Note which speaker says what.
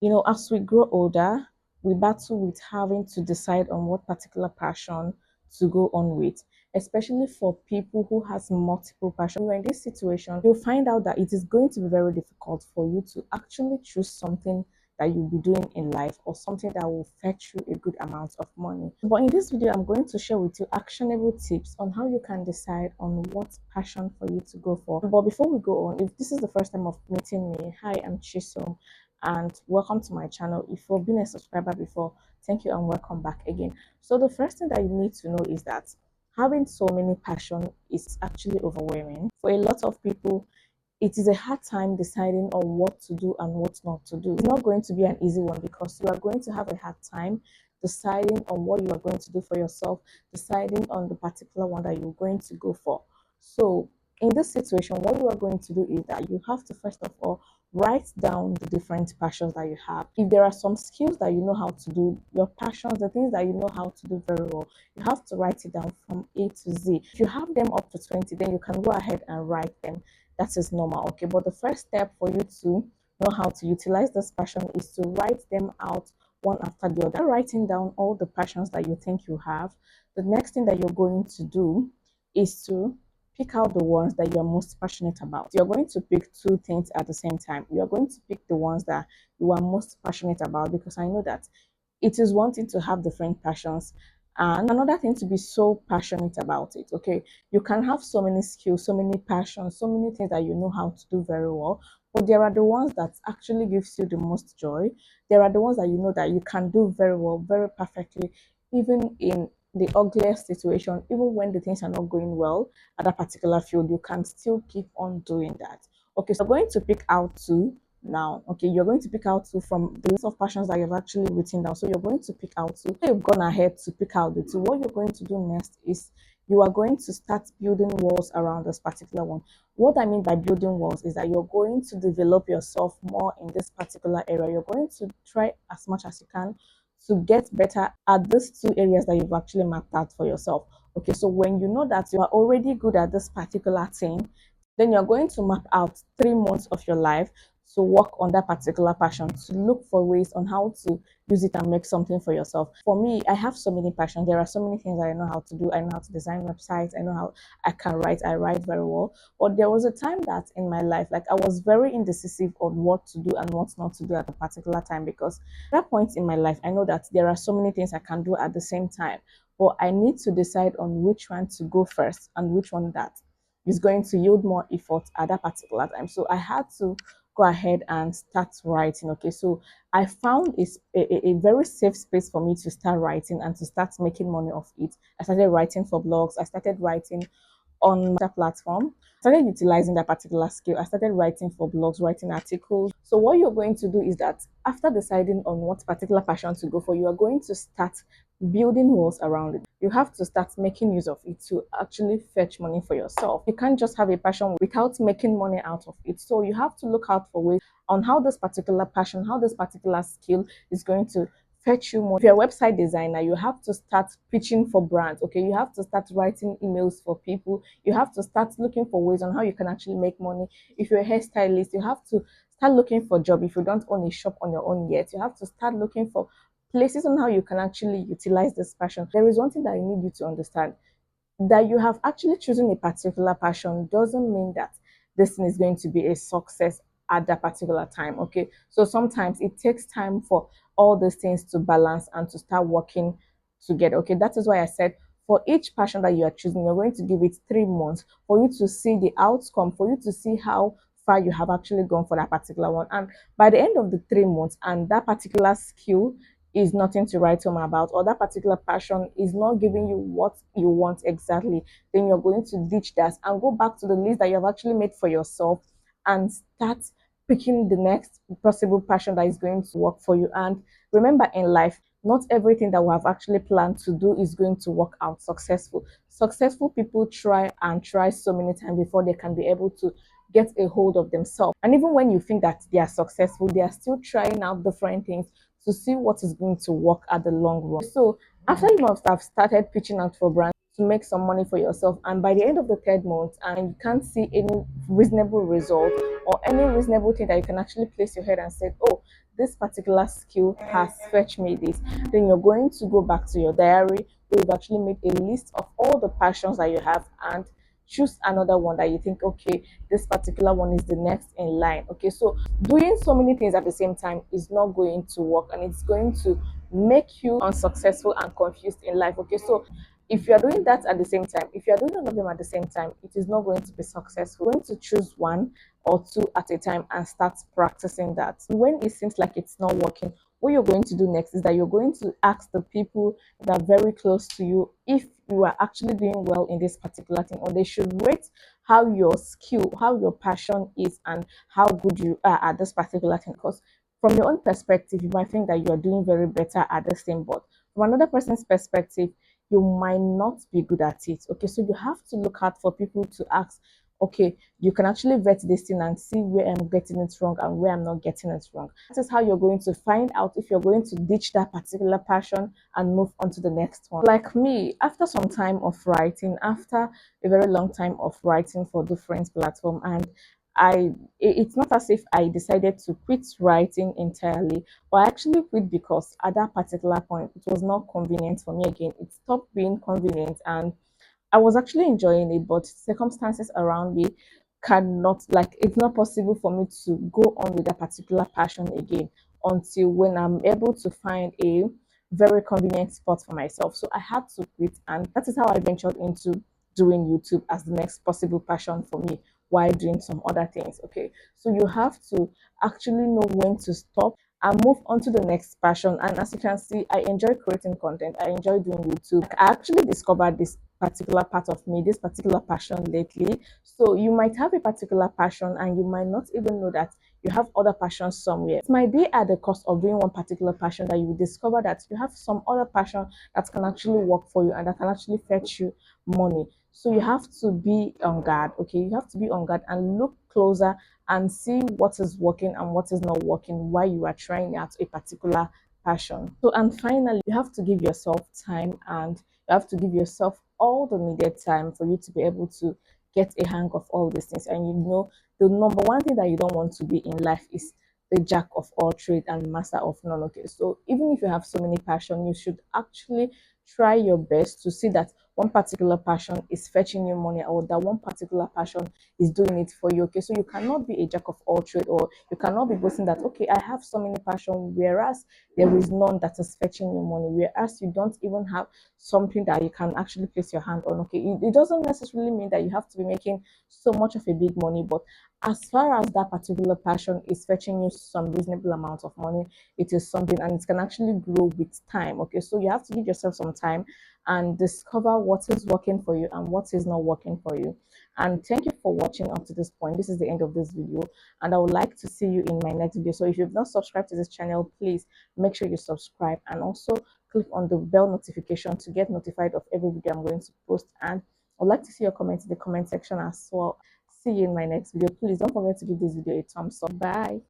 Speaker 1: As we grow older, we battle with having to decide on what particular passion to go on with, especially for people who has multiple passions. When you're in this situation, you'll find out that it is going to be very difficult for you to actually choose something that you'll be doing in life or something that will fetch you a good amount of money. But in this video, I'm going to share with you actionable tips on how you can decide on what passion for you to go for. But before we go on, if this is the first time of meeting me, hi, I'm Chisom and welcome to my channel. If you've been a subscriber before, thank you and welcome back again. So the first thing that you need to know is that having so many passion is actually overwhelming. For a lot of people, it is a hard time deciding on what to do and what not to do. It's not going to be an easy one because you are going to have a hard time deciding on what you are going to do for yourself, deciding on the particular one that you're going to go for. So in this situation, what you are going to do is that you have to first of all write down the different passions that you have. If there are some skills that you know how to do, your passions, the things that you know how to do very well, you have to write it down from A to Z. If you have them up to 20, then you can go ahead and write them. That is normal. Okay, but the first step for you to know how to utilize this passion is to write them out one after the other. Writing down all the passions that you think you have, the next thing that you're going to do is to pick out the ones that you're most passionate about. You're going to pick two things at the same time. You're going to pick the ones that you are most passionate about, because I know that it is one thing to have different passions and another thing to be so passionate about it. Okay, you can have so many skills, so many passions, so many things that you know how to do very well, but there are the ones that actually gives you the most joy. There are the ones that you know that you can do very well, very perfectly, even in the ugliest situation. Even when the things are not going well at that particular field, you can still keep on doing that. Okay, so I'm going to pick out two now. Okay, you're going to pick out two from the list of passions that you've actually written down. So you're going to pick out two. You've gone ahead to pick out the two. What you're going to do next is you are going to start building walls around this particular one. What I mean by building walls is that you're going to develop yourself more in this particular area. You're going to try as much as you can to get better at these two areas that you've actually mapped out for yourself. Okay, so when you know that you are already good at this particular thing, then you're going to map out 3 months of your life to work on that particular passion, to look for ways on how to use it and make something for yourself. For me, I have so many passions. There are so many things that I know how to do. I know how to design websites. I know how I can write. I write very well. But there was a time that in my life, like I was very indecisive on what to do and what not to do at a particular time, because at that point in my life, I know that there are so many things I can do at the same time. But I need to decide on which one to go first and which one that is going to yield more effort at that particular time. So I had to go ahead and start writing. Okay, so I found a very safe space for me to start writing and to start making money off it. I started writing for blogs. I started writing on that platform. Started utilizing that particular skill. I started writing for blogs, writing articles. So what you're going to do is that after deciding on what particular passion to go for, you are going to start building walls around it. You have to start making use of it to actually fetch money for yourself. You can't just have a passion without making money out of it. So you have to look out for ways on how this particular passion, how this particular skill is going to fetch you more. If you're a website designer, you have to start pitching for brands. Okay, you have to start writing emails for people. You have to start looking for ways on how you can actually make money. If you're a hairstylist, you have to start looking for a job. If you don't own a shop on your own yet, you have to start looking for places on how you can actually utilize this passion. There is one thing that I need you to understand: that you have actually chosen a particular passion doesn't mean that this thing is going to be a success at that particular time. Okay, so sometimes it takes time for all these things to balance and to start working together. Okay, that is why I said for each passion that you are choosing, you're going to give it 3 months for you to see the outcome, for you to see how far you have actually gone for that particular one. And by the end of the 3 months, and that particular skill is nothing to write home about, or that particular passion is not giving you what you want exactly, then you're going to ditch that and go back to the list that you have actually made for yourself and start picking the next possible passion that is going to work for you. And remember, in life, not everything that we have actually planned to do is going to work out successful. Successful people try and try so many times before they can be able to get a hold of themselves. And even when you think that they are successful, they are still trying out different things to see what is going to work at the long run. So after you must have started pitching out for brands to make some money for yourself, and by the end of the 3rd month and you can't see any reasonable result or any reasonable thing that you can actually place your head and say, oh, this particular skill has fetched me this. Then you're going to go back to your diary where you've actually made a list of all the passions that you have and choose another one that you think, okay, this particular one is the next in line. Okay, so doing so many things at the same time is not going to work, and it's going to make you unsuccessful and confused in life. Okay, so if you're doing that at the same time, if you're doing all of them at the same time, it is not going to be successful. You're going to choose one or two at a time and start practicing that. When it seems like it's not working, what you're going to do next is that you're going to ask the people that are very close to you if you are actually doing well in this particular thing, or they should rate how your skill, how your passion is, and how good you are at this particular thing. Because from your own perspective, you might think that you are doing very better at this thing, but from another person's perspective, you might not be good at it. Okay, so you have to look out for people to ask, okay, you can actually vet this thing and see where I'm getting it wrong and where I'm not getting it wrong. That is how you're going to find out if you're going to ditch that particular passion and move on to the next one. Like me, after some time of writing, after a very long time of writing for different platforms, and it's not as if I decided to quit writing entirely, but I actually quit because at that particular point it was not convenient for me again. It stopped being convenient, and I was actually enjoying it, but circumstances around me cannot, like, it's not possible for me to go on with that particular passion again until when I'm able to find a very convenient spot for myself. So I had to quit, and that is how I ventured into doing YouTube as the next possible passion for me while doing some other things. Okay, so you have to actually know when to stop and move on to the next passion. And as you can see, I enjoy creating content. I enjoy doing YouTube. I actually discovered this particular part of me, this particular passion lately. So you might have a particular passion and you might not even know that you have other passions somewhere. It might be at the cost of doing one particular passion that you will discover that you have some other passion that can actually work for you and that can actually fetch you money. So you have to be on guard. Okay, you have to be on guard and look closer and see what is working and what is not working while you are trying out a particular passion. So, and finally, you have to give yourself time, and you have to give yourself all the needed time for you to be able to get a hang of all these things. And you know, the number one thing that you don't want to be in life is the jack of all trade and master of none. Okay, so even if you have so many passion, you should actually try your best to see that one particular passion is fetching you money, or that one particular passion is doing it for you. Okay, so you cannot be a jack of all trade, or you cannot be boasting that, okay, I have so many passion, whereas there is none that is fetching you money, whereas you don't even have something that you can actually place your hand on. Okay, it doesn't necessarily mean that you have to be making so much of a big money, but as far as that particular passion is fetching you some reasonable amount of money, it is something, and it can actually grow with time. Okay, so you have to give yourself some time and discover what is working for you and what is not working for you. And thank you for watching up to this point. This is the end of this video, and I would like to see you in my next video. So if you've not subscribed to this channel, please make sure you subscribe, and also click on the bell notification to get notified of every video I'm going to post. And I'd like to see your comments in the comment section as well. See you in my next video. Please don't forget to give this video a thumbs up. Bye.